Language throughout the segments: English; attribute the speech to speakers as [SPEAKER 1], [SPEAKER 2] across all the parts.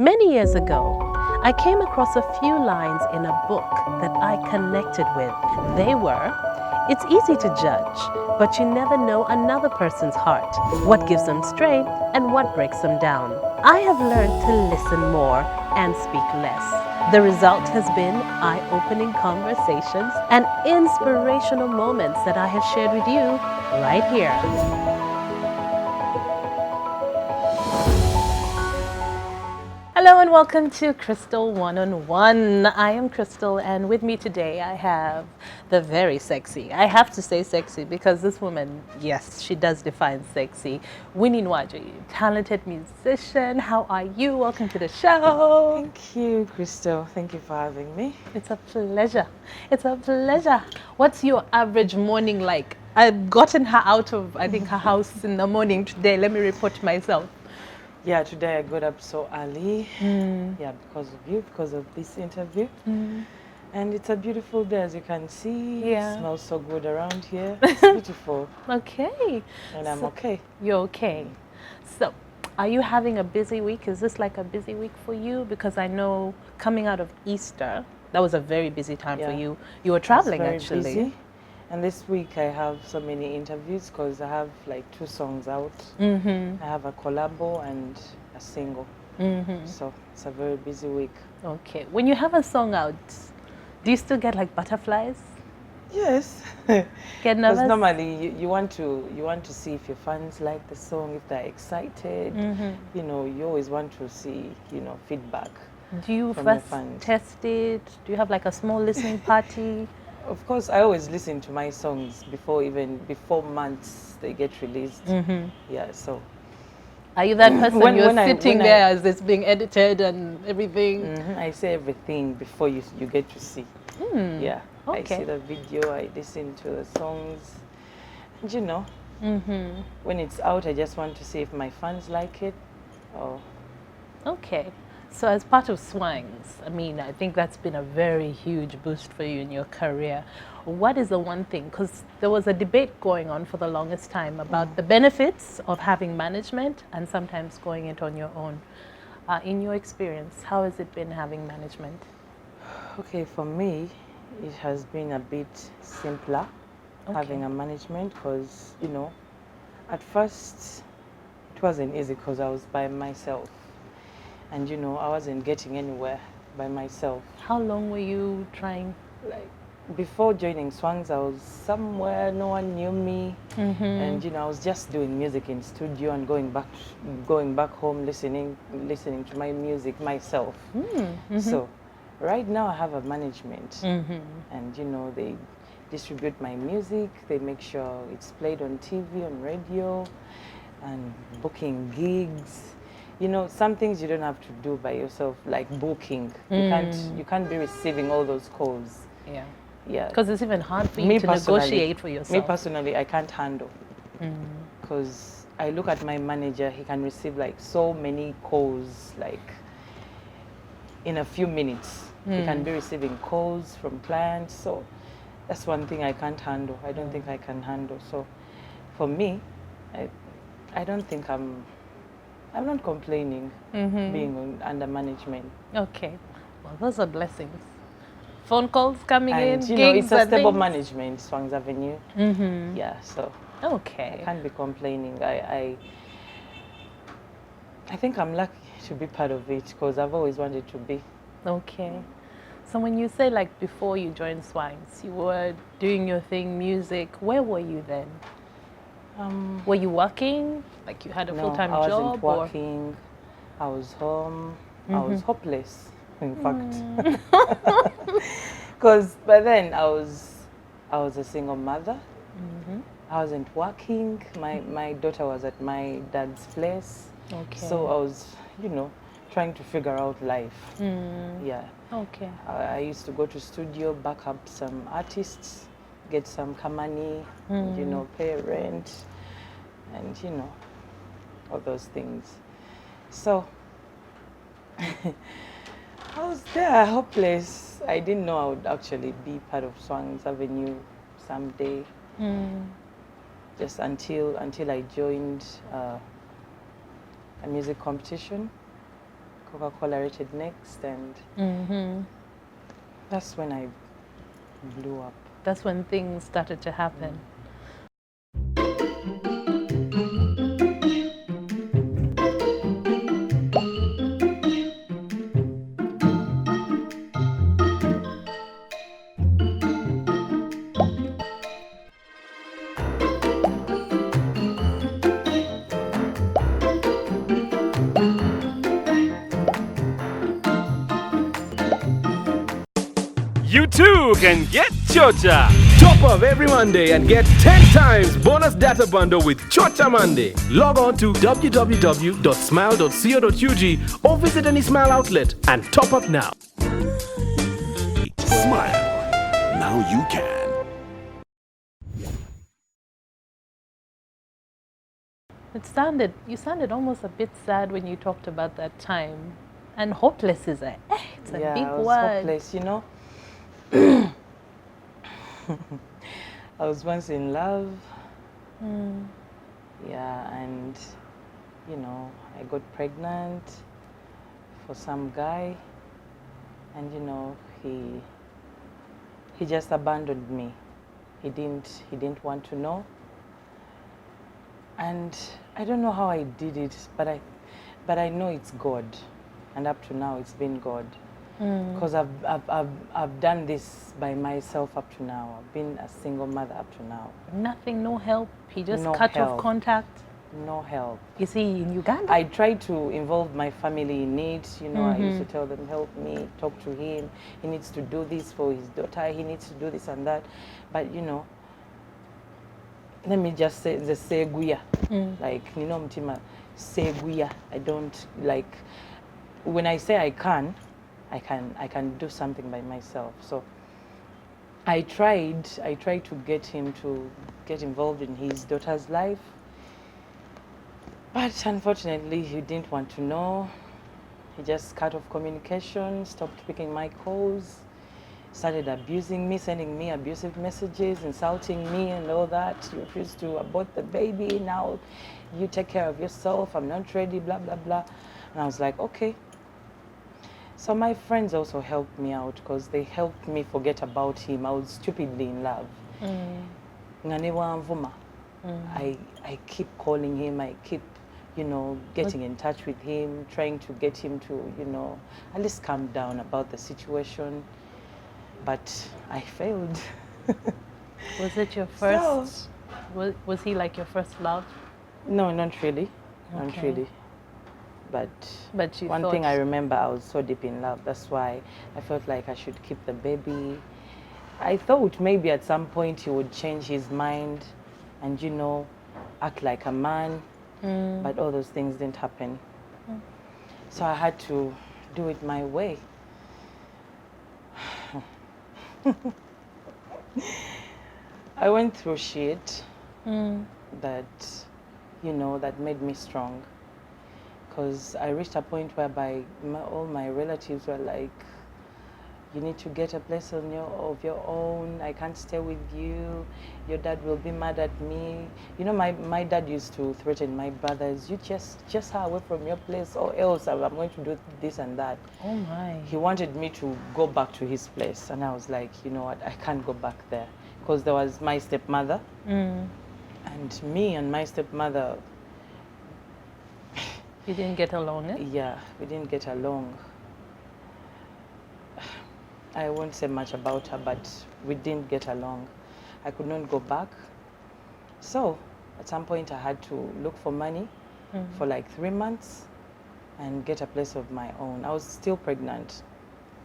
[SPEAKER 1] Many years ago, I came across a few lines in a book that I connected with. They were, "It's easy to judge, but you never know another person's heart, what gives them strength and what breaks them down." I have learned to listen more and speak less. The result has been eye-opening conversations and inspirational moments that I have shared with you right here. Hello and welcome to Crystal One-on-One. I am Crystal, and with me today I have the very sexy, I have to say sexy because this woman, yes, she does define sexy, Winnie Nwagi, talented musician. How are you? Welcome to the show.
[SPEAKER 2] Thank you, Crystal. Thank you for having me.
[SPEAKER 1] It's a pleasure. It's a pleasure. What's your average morning like? I've gotten her out of, I think, her house in the morning today. Let me report myself.
[SPEAKER 2] Yeah, today I got up so early. Yeah, because of you, because of this interview. And it's a beautiful day, as you can see.
[SPEAKER 1] Yeah.
[SPEAKER 2] It smells so good around here. It's beautiful.
[SPEAKER 1] Okay.
[SPEAKER 2] And I'm okay.
[SPEAKER 1] You're okay. So, are you having a busy week? Is this like a busy week for you? Because I know coming out of Easter, that was a very busy time for
[SPEAKER 2] Yeah.
[SPEAKER 1] you. You were traveling,
[SPEAKER 2] Very
[SPEAKER 1] actually.
[SPEAKER 2] busy. And this week I have so many interviews because I have like 2 songs out. I have a collabo and a single. So it's a very busy week.
[SPEAKER 1] Okay. When you have a song out, do you still get like butterflies?
[SPEAKER 2] Yes.
[SPEAKER 1] Get nervous?
[SPEAKER 2] Because normally you want to see if your fans like the song, if they're excited. You know, you always want to see, feedback.
[SPEAKER 1] Do you
[SPEAKER 2] from your
[SPEAKER 1] first
[SPEAKER 2] fans.
[SPEAKER 1] test it? Do you have like a small listening party?
[SPEAKER 2] Of course, I always listen to my songs before months they get released. Yeah, so.
[SPEAKER 1] Are you that person?
[SPEAKER 2] When-
[SPEAKER 1] You're
[SPEAKER 2] when I-
[SPEAKER 1] sitting
[SPEAKER 2] when I-
[SPEAKER 1] there as it's being edited and everything.
[SPEAKER 2] I say everything before you get to see. Yeah. I
[SPEAKER 1] Okay.
[SPEAKER 2] see the video, I listen to the songs. And when it's out, I just want to see if my fans like it.
[SPEAKER 1] Okay. So as part of Swangs, I mean, I think that's been a very huge boost for you in your career. What is the one thing? Because there was a debate going on for the longest time about the benefits of having management and sometimes going it on your own. In your experience, how has it been having management?
[SPEAKER 2] Okay, for me, it has been a bit simpler having a management because, at first it wasn't easy because I was by myself. And, I wasn't getting anywhere by myself.
[SPEAKER 1] How long were you trying?
[SPEAKER 2] Like, before joining Swangs, I was somewhere, no one knew me. And, I was just doing music in studio and going back home, listening to my music myself. So right now I have a management. And, they distribute my music. They make sure it's played on TV, on radio, and booking gigs. Some things you don't have to do by yourself, like booking. You can't be receiving all those calls.
[SPEAKER 1] Yeah.
[SPEAKER 2] Yeah.
[SPEAKER 1] Because it's even hard for you to negotiate for yourself.
[SPEAKER 2] Me personally, I can't handle. Because I look at my manager, he can receive like so many calls, like in a few minutes. He can be receiving calls from clients. So that's one thing I can't handle. I don't think I can handle. So for me, I don't think I'm not complaining being under management.
[SPEAKER 1] Okay. Well, those are blessings. Phone calls coming
[SPEAKER 2] And,
[SPEAKER 1] in, gigs
[SPEAKER 2] it's a
[SPEAKER 1] and
[SPEAKER 2] stable
[SPEAKER 1] things.
[SPEAKER 2] management, Swangs Avenue. Yeah, so
[SPEAKER 1] Okay.
[SPEAKER 2] I can't be complaining. I think I'm lucky to be part of it because I've always wanted to be.
[SPEAKER 1] Okay. So when you say like before you joined Swangs, you were doing your thing, music, where were you then? Were you working? Like you had a full-time
[SPEAKER 2] I
[SPEAKER 1] job?
[SPEAKER 2] wasn't working. I was home. I was hopeless, in fact. Because by then I was a single mother. I wasn't working. My daughter was at my dad's place.
[SPEAKER 1] Okay.
[SPEAKER 2] So I was, trying to figure out life. Yeah.
[SPEAKER 1] Okay.
[SPEAKER 2] I used to go to studio, back up some artists, get some money, pay rent, and all those things. So I was there, hopeless. I didn't know I would actually be part of Swangs Avenue someday. Just until I joined a music competition Coca-Cola rated next, and that's when I blew up.
[SPEAKER 1] That's when things started to happen.
[SPEAKER 3] You too can get Chocha.
[SPEAKER 4] Top up every Monday and get 10 times bonus data bundle with Chocha Monday. Log on to www.smile.co.ug or visit any Smile outlet and top up now.
[SPEAKER 5] Smile. Now you can.
[SPEAKER 1] You sounded almost a bit sad when you talked about that time. And hopeless is it's a
[SPEAKER 2] Yeah,
[SPEAKER 1] big
[SPEAKER 2] I was
[SPEAKER 1] word.
[SPEAKER 2] hopeless, you know. I was once in love. Yeah, and you know, I got pregnant for some guy, and you know, he just abandoned me. He didn't want to know. And I don't know how I did it, but I know it's God, and up to now it's been God. Because I've done this by myself up to now. I've been a single mother up to now.
[SPEAKER 1] Nothing, no help. He just
[SPEAKER 2] No
[SPEAKER 1] cut
[SPEAKER 2] help.
[SPEAKER 1] off contact.
[SPEAKER 2] No help.
[SPEAKER 1] Is he in Uganda?
[SPEAKER 2] I tried to involve my family in it. You know, I used to tell them, help me, talk to him. He needs to do this for his daughter. He needs to do this and that. But you know, let me just say the seguya. Like, you know, mtima seguya. I don't like when I say I can do something by myself. So I tried to get him to get involved in his daughter's life. But unfortunately, he didn't want to know. He just cut off communication, stopped picking my calls, started abusing me, sending me abusive messages, insulting me and all that. You refused to abort the baby, now you take care of yourself, I'm not ready, blah, blah, blah. And I was like, okay. So my friends also helped me out because they helped me forget about him. I was stupidly in love. I keep calling him, I keep, you know, getting in touch with him, trying to get him to, you know, at least calm down about the situation. But I failed.
[SPEAKER 1] Was it your first? Was he like your first love?
[SPEAKER 2] No, not really. Not
[SPEAKER 1] Okay.
[SPEAKER 2] really. But
[SPEAKER 1] you
[SPEAKER 2] one
[SPEAKER 1] thought...
[SPEAKER 2] thing I remember, I was so deep in love. That's why I felt like I should keep the baby. I thought maybe at some point he would change his mind and, you know, act like a man. But all those things didn't happen. So I had to do it my way. I went through shit that, you know, that made me strong. Because I reached a point whereby all my relatives were like, you need to get a place of your own. I can't stay with you. Your dad will be mad at me. You know, my dad used to threaten my brothers, you just her away from your place or else I'm going to do this and that.
[SPEAKER 1] Oh my.
[SPEAKER 2] He wanted me to go back to his place. And I was like, you know what, I can't go back there. Because there was my stepmother. And me and my stepmother.
[SPEAKER 1] You didn't get along, eh?
[SPEAKER 2] Yeah, we didn't get along. I won't say much about her, but we didn't get along. I could not go back. So at some point I had to look for money for like 3 months and get a place of my own. I was still pregnant.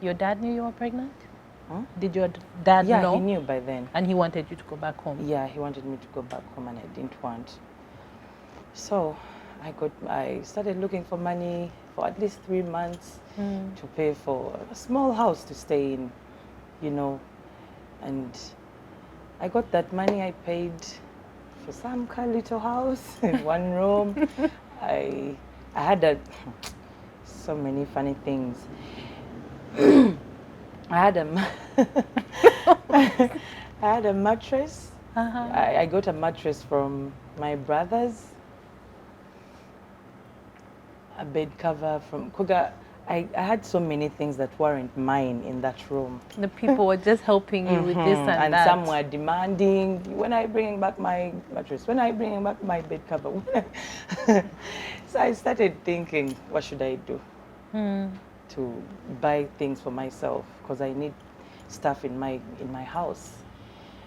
[SPEAKER 1] Your dad knew you were pregnant?
[SPEAKER 2] Huh?
[SPEAKER 1] Did your dad know?
[SPEAKER 2] Yeah, he knew by then.
[SPEAKER 1] And he wanted you to go back home?
[SPEAKER 2] Yeah, he wanted me to go back home and I didn't want. So I started looking for money for at least 3 months to pay for a small house to stay in, you know. And I got that money, I paid for some kind of little house in one room. I had so many funny things. I had a mattress. I got a mattress from my brothers. A bed cover from Kuga. I had so many things that weren't mine in that room.
[SPEAKER 1] The people were just helping you with this and that.
[SPEAKER 2] Some were demanding, when are you bringing back my mattress? When are you bringing back my bed cover? So I started thinking, what should I do to buy things for myself? Because I need stuff in my house.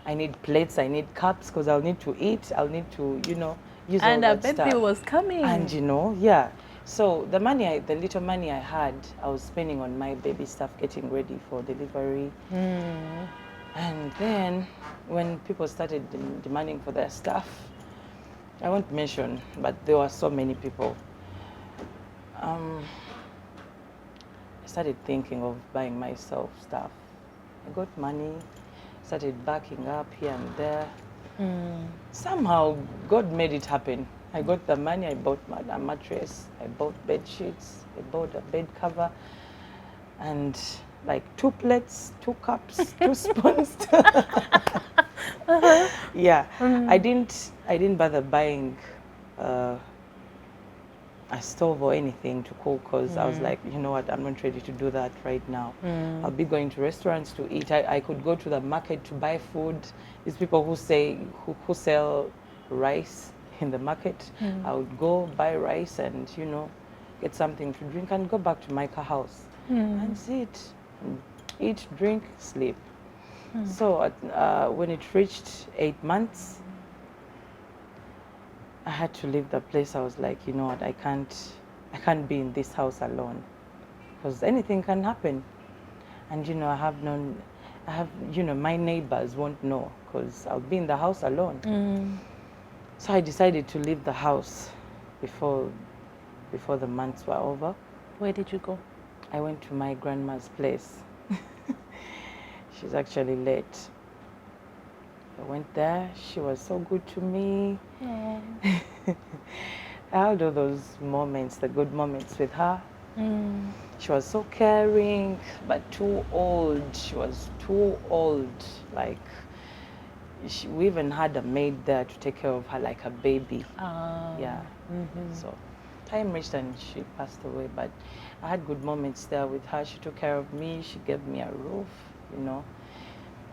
[SPEAKER 2] I need plates, I need cups, because I'll need to eat, I'll need to, use all that stuff.
[SPEAKER 1] And a baby was coming.
[SPEAKER 2] And yeah. So the little money I had, I was spending on my baby stuff, getting ready for delivery. And then when people started demanding for their stuff, I won't mention, but there were so many people. I started thinking of buying myself stuff. I got money, started backing up here and there. Somehow God made it happen. I got the money, I bought a mattress, I bought bed sheets, I bought a bed cover, and like 2 plates, 2 cups, 2 spoons. Yeah, I didn't bother buying a stove or anything to cook, because I was like, you know what, I'm not ready to do that right now. I'll be going to restaurants to eat. I could go to the market to buy food. These people who sell rice in the market, I would go buy rice and get something to drink and go back to my house and sit, eat, drink, sleep. So when it reached 8 months, I had to leave the place. I was like, you know what, I can't be in this house alone, because anything can happen. And my neighbors won't know, because I'll be in the house alone. So I decided to leave the house before the months were over.
[SPEAKER 1] Where did you go?
[SPEAKER 2] I went to my grandma's place. She's actually late. I went there. She was so good to me. I had all those moments, the good moments with her. She was so caring, but too old. She was too old. Like, we even had a maid there to take care of her like a baby. Yeah. So time reached and she passed away, but I had good moments there with her. She took care of me. She gave me a roof,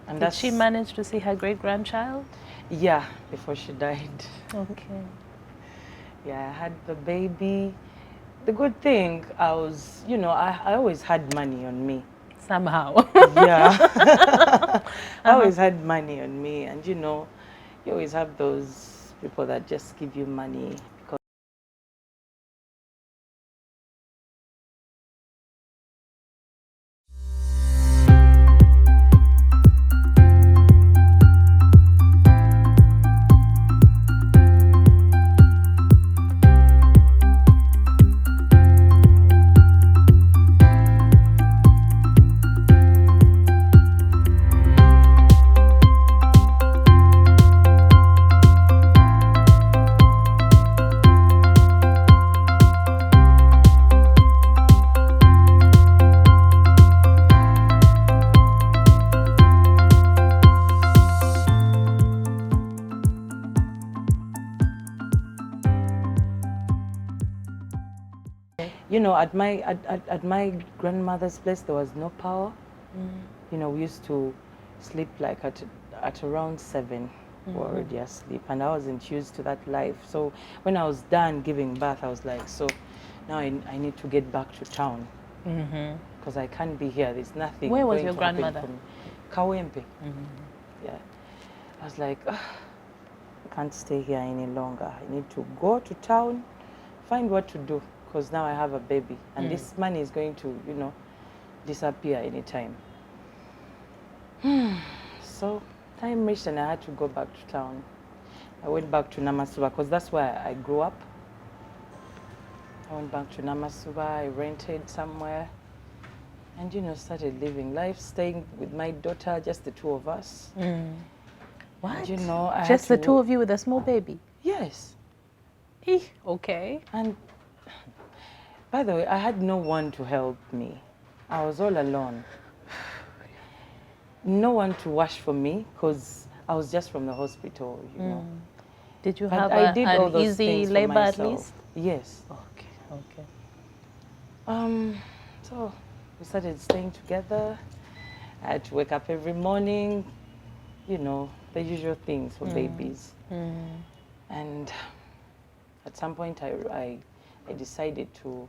[SPEAKER 2] And
[SPEAKER 1] Did she manage to see her great-grandchild?
[SPEAKER 2] Yeah, before she died.
[SPEAKER 1] Okay.
[SPEAKER 2] Yeah, I had the baby. The good thing, I always had money on me.
[SPEAKER 1] Somehow.
[SPEAKER 2] Yeah. I always had money on me, and you always have those people that just give you money. At my grandmother's place, there was no power. We used to sleep like at around 7. We were already asleep, and I wasn't used to that life. So when I was done giving birth, I was like, so now I need to get back to town, because I can't be here. There's nothing.
[SPEAKER 1] Where was your grandmother?
[SPEAKER 2] Kawempe. Yeah. I was like, I can't stay here any longer. I need to go to town, find what to do, because now I have a baby, and this money is going to, disappear anytime. So time reached and I had to go back to town. I went back to Namasuba, because that's where I grew up. I went back to Namasuba, I rented somewhere, and started living life, staying with my daughter, just the 2 of us.
[SPEAKER 1] What?
[SPEAKER 2] And, I
[SPEAKER 1] just
[SPEAKER 2] had
[SPEAKER 1] the 2 of you with a small baby?
[SPEAKER 2] Yes.
[SPEAKER 1] Okay.
[SPEAKER 2] And by the way, I had no one to help me. I was all alone. No one to wash for me, because I was just from the hospital,
[SPEAKER 1] Did you
[SPEAKER 2] But
[SPEAKER 1] have
[SPEAKER 2] I did all
[SPEAKER 1] an
[SPEAKER 2] those
[SPEAKER 1] easy
[SPEAKER 2] things for
[SPEAKER 1] labor at
[SPEAKER 2] myself.
[SPEAKER 1] least?
[SPEAKER 2] Yes.
[SPEAKER 1] Okay.
[SPEAKER 2] So we started staying together. I had to wake up every morning, you know, the usual things for babies. And at some point I decided to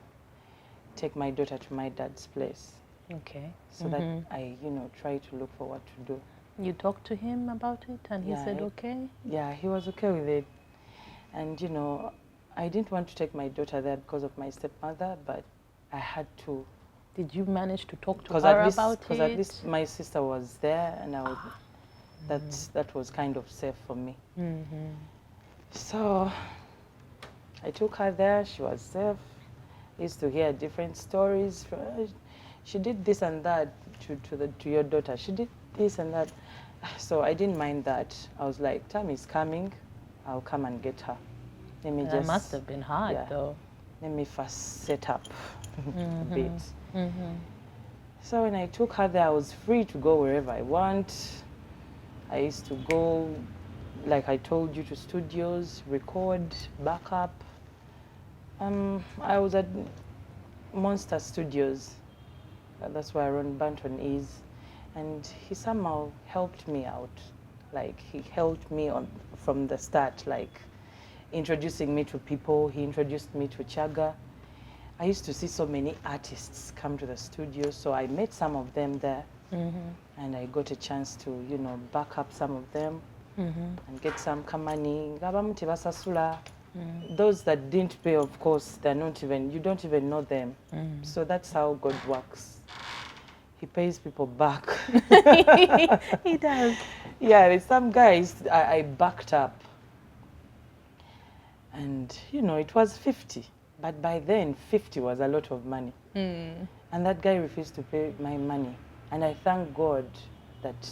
[SPEAKER 2] take my daughter to my dad's place
[SPEAKER 1] Okay.
[SPEAKER 2] so that I, you know, try to look for what to do.
[SPEAKER 1] You talked to him about it and he
[SPEAKER 2] Yeah,
[SPEAKER 1] said okay?
[SPEAKER 2] Yeah, he was okay with it. And, you know, I didn't want to take my daughter there because of my stepmother, but I had to.
[SPEAKER 1] Did you manage to talk to
[SPEAKER 2] Because
[SPEAKER 1] her
[SPEAKER 2] at
[SPEAKER 1] about it?
[SPEAKER 2] Because at least my sister was there, and that was kind of safe for me. So I took her there. She was safe. I used to hear different stories. She did this and that to your daughter. She did this and that. So I didn't mind that. I was like, time is coming. I'll come and get her. Let me
[SPEAKER 1] That must have been hard, though.
[SPEAKER 2] Let me first set up a bit. So when I took her there, I was free to go wherever I want. I used to go, like I told you, to studios, record, backup. I was at Monster Studios. That's where Ron Banton is. And he somehow helped me out. Like, he helped me from the start, like introducing me to people. He introduced me to Chaga. I used to see so many artists come to the studio, so I met some of them there. And I got a chance to, you know, back up some of them and get some kamani. Those that didn't pay, of course, they're not even, you don't even know them. So that's how God works. He pays people back.
[SPEAKER 1] He does.
[SPEAKER 2] Yeah, there's some guys I backed up. And, you know, it was 50. But by then, 50 was a lot of money. And that guy refused to pay my money. And I thank God that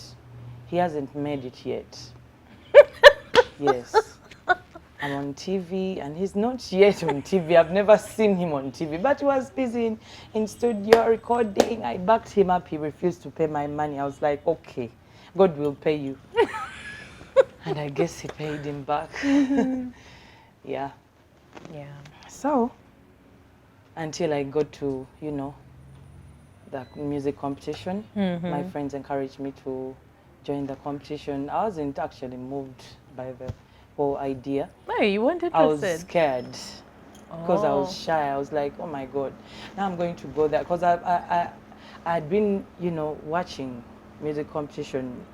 [SPEAKER 2] he hasn't made it yet. Yes. I'm on TV, and he's not yet on TV. I've never seen him on TV. But he was busy in studio recording. I backed him up. He refused to pay my money. I was like, okay, God will pay you. And I guess he paid him back. Yeah.
[SPEAKER 1] Yeah.
[SPEAKER 2] So, until I got to, you know, the music competition, my friends encouraged me to join the competition. I wasn't actually moved by the whole idea.
[SPEAKER 1] No, you weren't interested.
[SPEAKER 2] I was scared because I was shy. I was like, oh my God, now I'm going to go there. Because I had been, you know, watching music competition,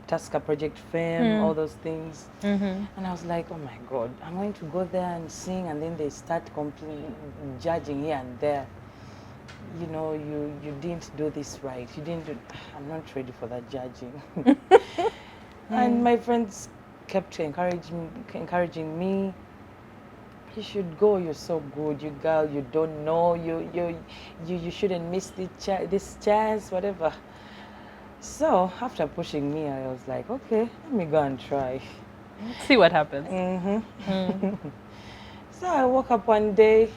[SPEAKER 2] Tusker Project Fame, all those things. And I was like, oh my God, I'm going to go there and sing, and then they start judging here and there. You know, you didn't do this right. You didn't do, I'm not ready for that judging. And my friends kept encouraging me. You should go. You're so good. You girl. You don't know. You shouldn't miss this chance. Whatever. So after pushing me, I was like, okay, let me go and try.
[SPEAKER 1] See what happens.
[SPEAKER 2] So I woke up one day,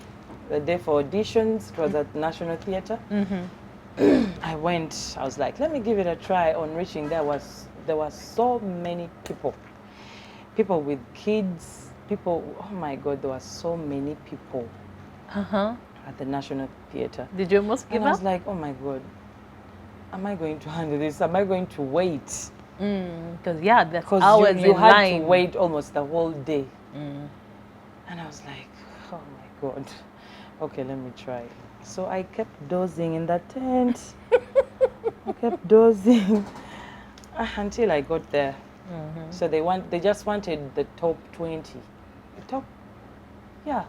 [SPEAKER 2] the day for auditions. It was at National Theatre. I went. I was like, let me give it a try. On reaching there were so many people. People with kids, people, oh my God, there were so many people at the National Theatre.
[SPEAKER 1] Did you almost give
[SPEAKER 2] And I was
[SPEAKER 1] up?
[SPEAKER 2] like, oh my God, am I going to handle this? Am I going to wait?
[SPEAKER 1] Because, yeah, that's
[SPEAKER 2] Because
[SPEAKER 1] hours
[SPEAKER 2] you
[SPEAKER 1] in
[SPEAKER 2] had
[SPEAKER 1] line.
[SPEAKER 2] to wait almost the whole day. And I was like, oh my God, okay, let me try. So I kept dozing in that tent. I kept dozing until I got there. So they just wanted the top 20. The top, yeah.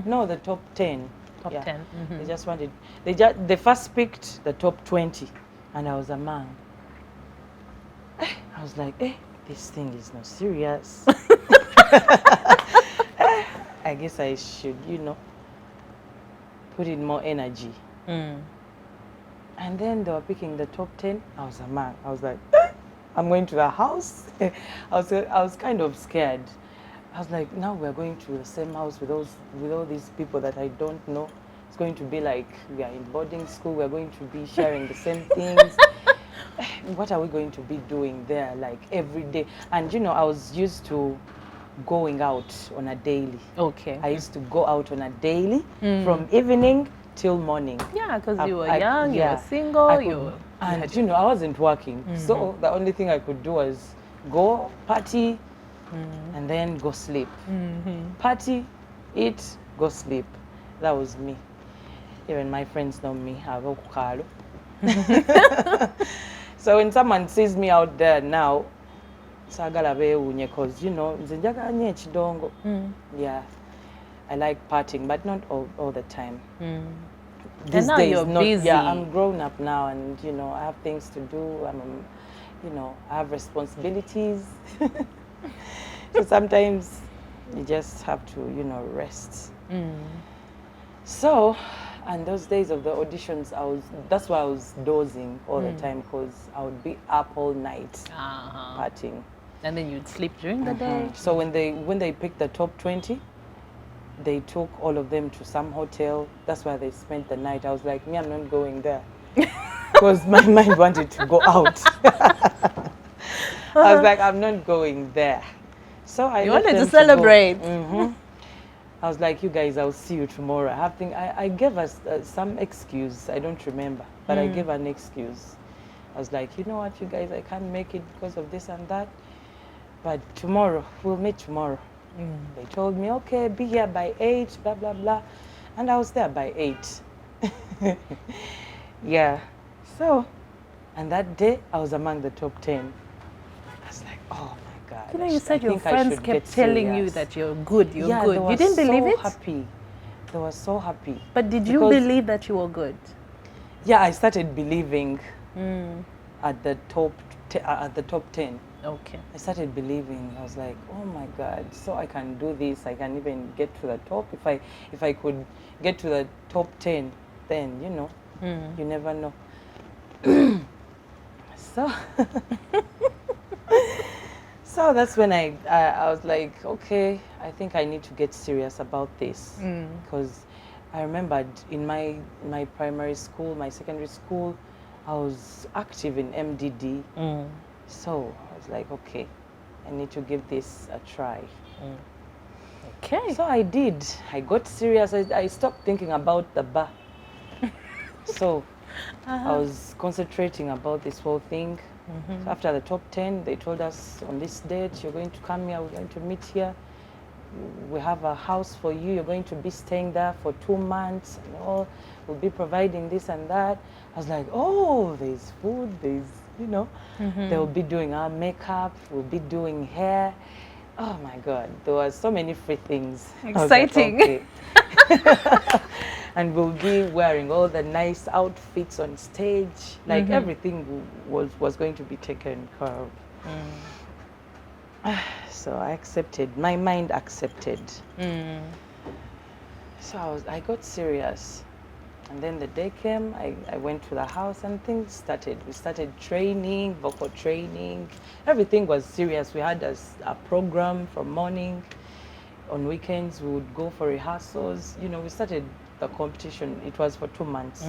[SPEAKER 2] No, the top 10.
[SPEAKER 1] Top
[SPEAKER 2] yeah.
[SPEAKER 1] 10.
[SPEAKER 2] They just wanted, they first picked the top 20, and I was among. I was like, this thing is not serious. I guess I should, you know, put in more energy. And then they were picking the top 10. I was among. I was like, I'm going to the house. I was kind of scared. I was like, now we're going to the same house with all these people that I don't know. It's going to be like we are in boarding school. We're going to be sharing the same things. What are we going to be doing there, like every day? And you know, I was used to going out on a daily.
[SPEAKER 1] Okay.
[SPEAKER 2] I used to go out on a daily from evening till morning.
[SPEAKER 1] Yeah, because you were
[SPEAKER 2] I-
[SPEAKER 1] young, you
[SPEAKER 2] yeah,
[SPEAKER 1] were single,
[SPEAKER 2] I
[SPEAKER 1] you
[SPEAKER 2] could-
[SPEAKER 1] were...
[SPEAKER 2] and you know, I wasn't working. So the only thing I could do was go party and then go sleep. Party, eat, go sleep. That was me. Even my friends know me. So when someone sees me out there now, sagala beewunye, because you know, nze njagala nnyo ekidongo. Yeah, I like partying, but not all the time. These
[SPEAKER 1] now
[SPEAKER 2] days,
[SPEAKER 1] you're
[SPEAKER 2] not,
[SPEAKER 1] busy.
[SPEAKER 2] Yeah, I'm grown up now, and you know, I have things to do. You know, I have responsibilities. So sometimes you just have to, you know, rest. So, and those days of the auditions, that's why I was dozing all the time, because I would be up all night partying.
[SPEAKER 1] And then you'd sleep during the day.
[SPEAKER 2] So when they picked the top 20, they took all of them to some hotel. That's why they spent the night. I was like, me, I'm not going there. Because my mind wanted to go out. I was like, I'm not going there. So I
[SPEAKER 1] You
[SPEAKER 2] left
[SPEAKER 1] wanted to
[SPEAKER 2] them
[SPEAKER 1] celebrate.
[SPEAKER 2] go. I was like, you guys, I'll see you tomorrow. I gave us some excuse. I don't remember, but I gave an excuse. I was like, you know what, you guys, I can't make it because of this and that. But tomorrow, we'll meet tomorrow. They told me, okay, be here by 8, blah, blah, blah. And I was there by 8. Yeah. So, and that day, I was among the top 10. I was like, oh my God.
[SPEAKER 1] You know, you said
[SPEAKER 2] I
[SPEAKER 1] your
[SPEAKER 2] think I
[SPEAKER 1] friends
[SPEAKER 2] should
[SPEAKER 1] kept
[SPEAKER 2] get
[SPEAKER 1] telling you
[SPEAKER 2] serious.
[SPEAKER 1] that you're good, you're
[SPEAKER 2] Yeah,
[SPEAKER 1] good.
[SPEAKER 2] they
[SPEAKER 1] You
[SPEAKER 2] were
[SPEAKER 1] didn't believe
[SPEAKER 2] so
[SPEAKER 1] it?
[SPEAKER 2] happy. They were so happy.
[SPEAKER 1] But did you
[SPEAKER 2] Because-
[SPEAKER 1] believe that you were good?
[SPEAKER 2] Yeah, I started believing at the top 10.
[SPEAKER 1] Okay.
[SPEAKER 2] I started believing. I was like, oh my God, so I can do this. I can even get to the top. If I could get to the top 10, then, you know, you never know. So that's when I was like, okay, I think I need to get serious about this. Because I remembered in my primary school, my secondary school, I was active in MDD. So I was like, okay, I need to give this a try.
[SPEAKER 1] Okay.
[SPEAKER 2] So I did. I got serious. I stopped thinking about the bar. So I was concentrating about this whole thing. So after the top 10, they told us on this date, you're going to come here, we're going to meet here. We have a house for you. You're going to be staying there for 2 months and all. We'll be providing this and that. I was like, oh, there's food, there's, you know, they'll be doing our makeup, we'll be doing hair. Oh my God, there were so many free things. I was like,
[SPEAKER 1] Exciting.
[SPEAKER 2] okay. And we'll be wearing all the nice outfits on stage. Like everything was going to be taken care of. So I accepted, my mind accepted. So I got serious. And then the day came, I went to the house and things started. We started training, vocal training. Everything was serious. We had a program from morning. On weekends, we would go for rehearsals. You know, we started the competition. It was for 2 months.